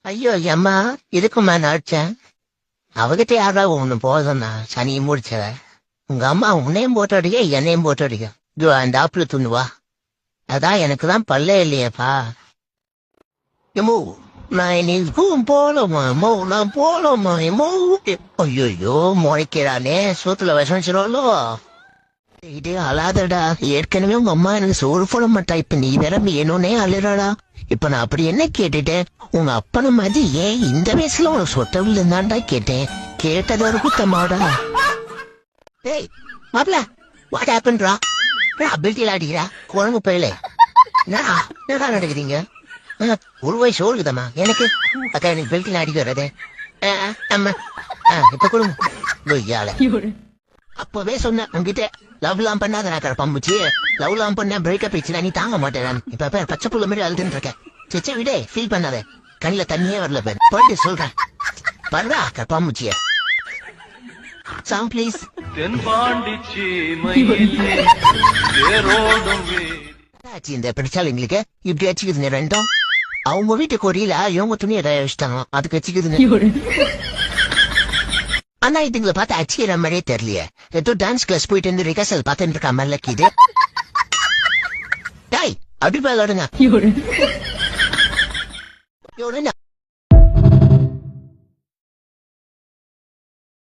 ஐயோ அம்மா இதுக்குமா நடிச்சேன் அவகிட்ட யாரா ஒண்ணு போதும்னா சனியை முடிச்சத உங்க அம்மா உன்னையும் போட்டு அடிக்க என்னையும் போட்டு அடிக்க இது அந்த ஆப்பிள் துண்ணுவா அதான் எனக்கு தான் பல்லே இல்லையேப்பா எம்மோ நான் இன்னைக்கும் போலமா எம்மோ நான் போலமா எம்மோ ஐயோ முளைக்கிறானே சோத்துல விஷமிச்சிருவாளோ இது அழாதடா ஏற்கனவே உங்க அம்மா எனக்கு சோறு போட மாட்டா இப்ப நீ வேற வேணும்னே அழுறாடா இப்ப நான் அப்படி என்ன கேட்டுட்டேன் உங்க அப்பன மாதிரி ஏன் இந்த வயசுல உனக்கு சொட்டவில் இருந்தாண்டா கேட்டேன் கேட்டது ஒரு குத்தமாடா ஏய் மாப்பிள வாட் ஹேப்பன்ரா அபிலிட்டியில் அடிக்கிறா குழம்பு பயில என்ன நடக்குறீங்க ஒரு வயசு ஓடுதம்மா எனக்கு அக்கா எனக்கு பெல்ட்டில் அடிக்க வர்றது அம்மா இப்ப கொடுங்க அப்பவே சொன்ன உங்ககிட்ட லவ் எல்லாம் பண்ணாத நான் பம்புச்சு லவ் எல்லாம் பண்ண பிரேக்கப் ஆயிடுச்சு நீ தாங்க மாட்டேன் இப்ப பச்சை புள்ள மாதிரி அழுதுன்னு இருக்கேன் சிச்ச விட ஃபீல் பண்ணாத கண்ணில தண்ணியே வரல பேர் போயிட்டு சொல்றேன் பண்றா கற்பாம்புச்சிய சாங் ப்ளீஸ் இந்த பிரச்சனை எங்களுக்கு இப்படி வச்சுக்குதுங்க ரெண்டும் அவங்க வீட்டுக்கு ஒரு இவங்க துணியை வச்சுட்டாங்க அதுக்கு வச்சுக்குதுங்க ஆனா இதுங்களை பார்த்து அச்சிக்கிற மாதிரியே தெரியலையே ஏதோ டான்ஸ் கிளாஸ் போயிட்டு இருந்து ரிகர்சல் பார்த்துட்டு இருக்கா மாதிரி இது டாய் அப்படி போய் விளாடுங்க